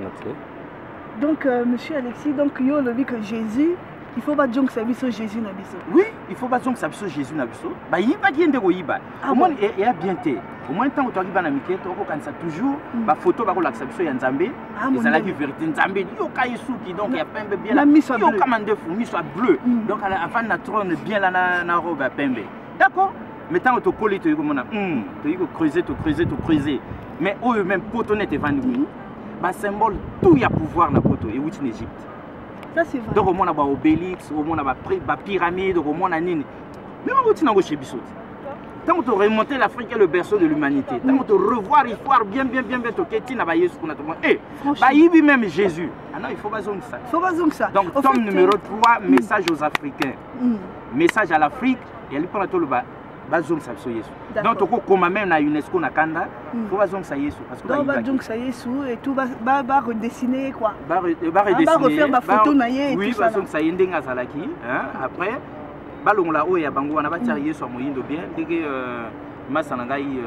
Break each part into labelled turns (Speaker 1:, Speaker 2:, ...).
Speaker 1: noté.
Speaker 2: Donc, monsieur Alexis, donc, il y a le dit que Jésus, il faut pas dire que c'est Jésus n'a biso.
Speaker 1: Oui, il faut pas dire que c'est Jésus n'a biso. Bah, il va dire que yiba. Au moins, il y a bien été. Au moins, tant que tu arrives à Namike, tu as toujours la photo de la biso ya Nzambe. Et ça la vérité Nzambe. Il y a Kaysuki, donc il y a pembe bien là. Il y a commandé fou, mi soit bleu. Donc, avant de trône bien là na robe à pembe. D'accord? Mais tant que tu colles, tu dis creuser, creuser. Mais eux-mêmes, potonnet et vendu. Bah, symbole, tout y a pouvoir dans poto et où en Égypte.
Speaker 2: Ça c'est vrai.
Speaker 1: Donc au moins on a obélix, au moins on a pyramide, au moins on a nini. Mais on va où chez Bissot. Tant que tu remonter l'Afrique est le berceau de l'humanité. Tant que tu revoir l'histoire bien to keti na ba Yesu qu'on a tout. Eh, bah il même Jésus. Ah non, il faut pas zone ça.
Speaker 2: Il faut pas zone ça.
Speaker 1: Donc tome numéro 3, message aux Africains. Message à l'Afrique et lui prend tout le bas. Bazong ça so Yesu. Donc tu comme même na UNESCO na kanda, faut bazong ça Yesu parce que
Speaker 2: donc bazong ça Yesu et tout va redessiner quoi.
Speaker 1: Va redessiner.
Speaker 2: Va refaire ma photo na ye et tout ça.
Speaker 1: Oui, bazong ça yendenga salaki, hein. Après balong la o ya bango wana ba tia Yesu moyindo bien ndenge masanangai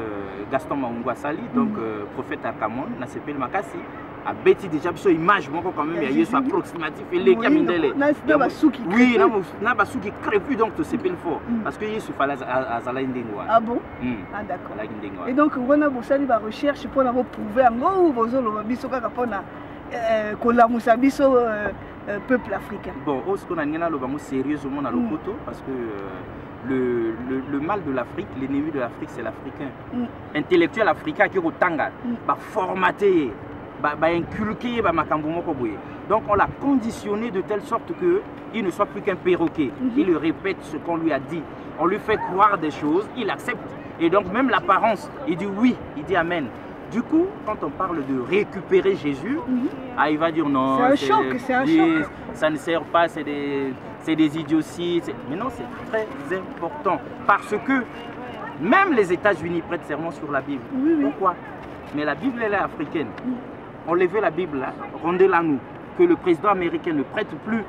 Speaker 1: Gaston Maungwa sali donc prophète Akamon na sepel makasi a bêti déjà sur image quand même il y a Yesu approximatif et les camindele. Oui, na basuki crépu donc to sepel fort parce que Yesu fallait azala ndengwa.
Speaker 2: Ah bon? Ah d'accord. Et donc on a bosali ba recherche pour la prouver ngo bozolo biso kaka pona kola musabiso peuple africain.
Speaker 1: Bon, ce qu'on a ngena lo bango sérieusement na lopoto parce que le mal de l'Afrique, l'ennemi de l'Afrique c'est l'Africain. Intellectuel africain qui rotanga ba formaté inculqué donc on l'a conditionné de telle sorte qu'il ne soit plus qu'un perroquet. Il répète ce qu'on lui a dit. On lui fait croire des choses, il accepte. Et donc même l'apparence, il dit oui, il dit amen. Du coup, quand on parle de récupérer Jésus, il va dire non,
Speaker 2: c'est un choc.
Speaker 1: Ça ne sert pas, c'est des idioties. Mais non, c'est très important. Parce que même les États-Unis prêtent serment sur la Bible. Pourquoi? Mais la Bible, elle est africaine. Enlevez la Bible, rendez-la nous. Que le président américain ne prête plus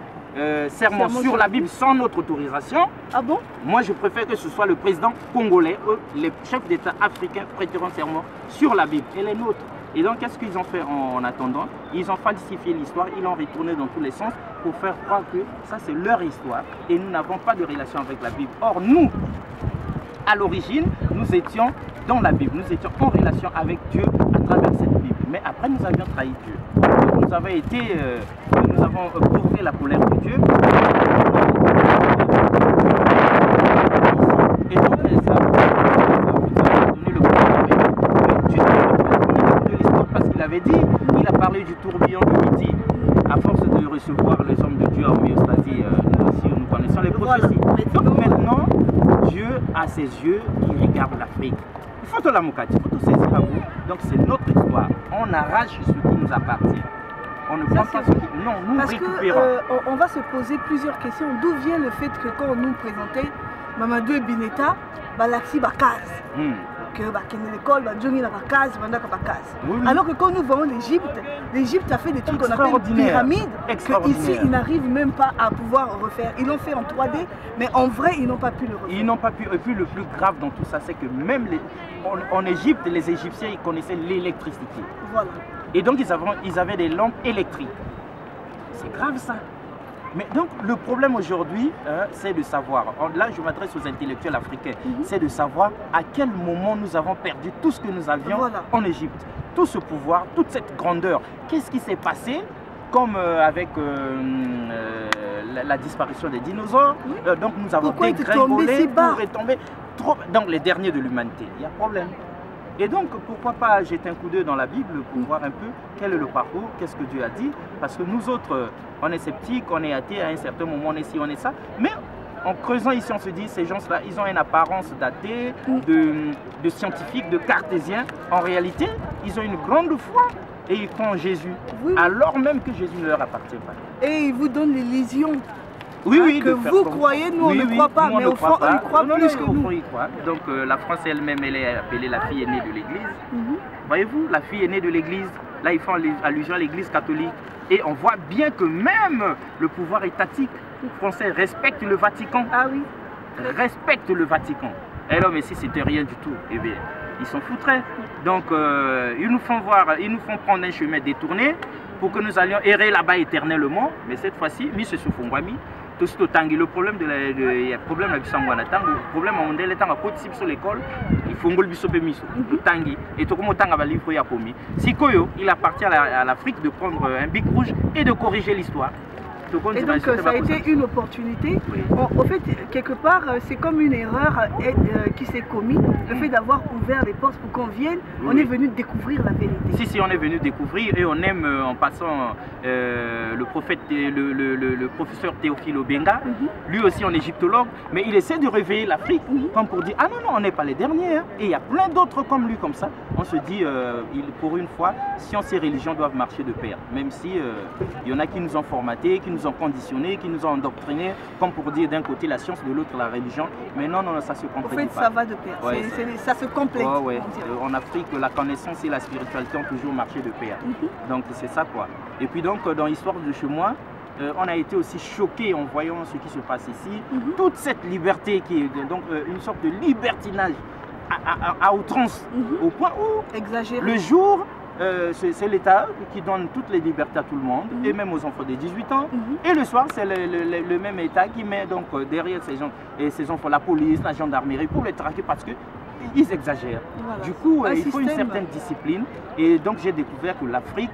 Speaker 1: serment sur la Bible sans notre autorisation.
Speaker 2: Ah bon?
Speaker 1: Moi, je préfère que ce soit le président congolais. Eux, les chefs d'État africains prêteront serment sur la Bible et les nôtres. Et donc, qu'est-ce qu'ils ont fait en attendant? Ils ont falsifié l'histoire, ils l'ont retourné dans tous les sens pour faire croire que ça, c'est leur histoire. Et nous n'avons pas de relation avec la Bible. Or, nous, à l'origine, nous étions dans la Bible. Nous étions en relation avec Dieu à travers cette Bible. Mais après, nous avions trahi Dieu. Nous avons été, nous avons provoqué la colère de Dieu. Et donc, ça a donné le pouvoir. Mais Dieu de l'histoire parce qu'il avait dit, il a parlé du tourbillon de midi. À force de recevoir les hommes de Dieu en homéostasie, nous connaissons les prophéties. Donc maintenant, Dieu a ses yeux, il regarde l'Afrique. Il faut tout la moukati, il faut tout saisir à vous. Donc c'est notre histoire. On arrache ce qui nous appartient. On ne prend pas ce qui... Non, nous récupérons.
Speaker 2: On va se poser plusieurs questions. D'où vient le fait que quand on nous présentait Mamadou et Bineta, Balaxi Bakaz que l'école, alors que quand nous voyons l'Égypte a fait des trucs qu'on appelle pyramides, qu'ici ils n'arrivent même pas à pouvoir refaire. Ils l'ont fait en 3D, mais en vrai ils n'ont pas pu le refaire.
Speaker 1: Ils n'ont pas pu. Et puis le plus grave dans tout ça, c'est que même en Égypte, les Égyptiens ils connaissaient l'électricité.
Speaker 2: Voilà.
Speaker 1: Et donc ils avaient des lampes électriques. C'est grave ça. Mais donc le problème aujourd'hui, c'est de savoir, là je m'adresse aux intellectuels africains, c'est de savoir à quel moment nous avons perdu tout ce que nous avions en Égypte. Tout ce pouvoir, toute cette grandeur. Qu'est-ce qui s'est passé comme avec la disparition des dinosaures. Donc nous avons dégringolé pour retomber trop dans les derniers de l'humanité. Il y a problème. Et donc, pourquoi pas jeter un coup d'œil dans la Bible pour voir un peu quel est le parcours, qu'est-ce que Dieu a dit. Parce que nous autres, on est sceptiques, on est athées, à un certain moment on est ci, on est ça. Mais en creusant ici, on se dit, ces gens-là, ils ont une apparence d'athées, de scientifiques, de cartésiens. En réalité, ils ont une grande foi et ils croient en Jésus, alors même que Jésus ne leur appartient pas.
Speaker 2: Et ils vous donnent les lésions.
Speaker 1: Oui,
Speaker 2: que vous croyez, nous on ne croit pas, mais au fond, ils croient plus que nous.
Speaker 1: Donc la France elle-même, elle est appelée la fille aînée de l'Église. Voyez-vous, la fille aînée de l'Église, là ils font allusion à l'Église catholique. Et on voit bien que même le pouvoir étatique français respecte le Vatican.
Speaker 2: Ah oui.
Speaker 1: Respecte le Vatican. Et là, mais si c'était rien du tout, eh bien, ils sont foutraient. Donc ils nous font voir, ils nous font prendre un chemin détourné pour que nous allions errer là-bas éternellement. Mais cette fois-ci, Miss Soufongwami, tout ce tangi, le problème de il y a problème avec Sangwana Tango, le problème à mondial est en rapport sur l'école, il faut ngol biso pe miso, le tangi, et tout comme tanga va livre ya pomi. Si Koyo, il appartient à l'Afrique de prendre un bic rouge et de corriger l'histoire.
Speaker 2: Et donc ça a été une opportunité. Oui. En fait, quelque part, c'est comme une erreur qui s'est commise, le fait d'avoir ouvert les portes pour qu'on vienne. Oui. On est venu découvrir la vérité.
Speaker 1: Si, on est venu découvrir et on aime en passant le prophète, le professeur Théophile Obenga, lui aussi un égyptologue, mais il essaie de réveiller l'Afrique comme pour dire, ah non, on n'est pas les derniers. Hein. Et il y a plein d'autres comme lui, comme ça. On se dit, pour une fois, science et religion doivent marcher de pair. Même si il y en a qui nous ont formatés, qui nous ont conditionnés, qui nous ont endoctrinés, comme pour dire d'un côté la science, de l'autre la religion. Mais non, ça se complète pas.
Speaker 2: En fait, ça va de pair. Ouais, ça se complète.
Speaker 1: Ouais. En Afrique, la connaissance et la spiritualité ont toujours marché de pair. Donc c'est ça quoi. Et puis donc, dans l'histoire de chez moi, on a été aussi choqués en voyant ce qui se passe ici. Toute cette liberté qui est donc une sorte de libertinage à outrance, au point où
Speaker 2: exagéré.
Speaker 1: Le jour, c'est l'État qui donne toutes les libertés à tout le monde, et même aux enfants de 18 ans. Et le soir, c'est le même État qui met donc derrière ces gens, et ces enfants, la police, la gendarmerie, pour les traquer parce qu'ils exagèrent. Voilà. Du coup, il faut une certaine discipline. Et donc, j'ai découvert que l'Afrique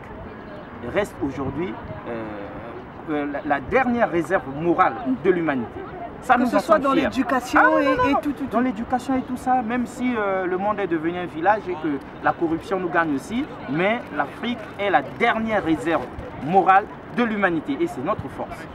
Speaker 1: reste aujourd'hui la dernière réserve morale de l'humanité.
Speaker 2: Ça que ce soit dans l'éducation et tout.
Speaker 1: Dans l'éducation et tout ça, même si le monde est devenu un village et que la corruption nous gagne aussi, mais l'Afrique est la dernière réserve morale de l'humanité et c'est notre force.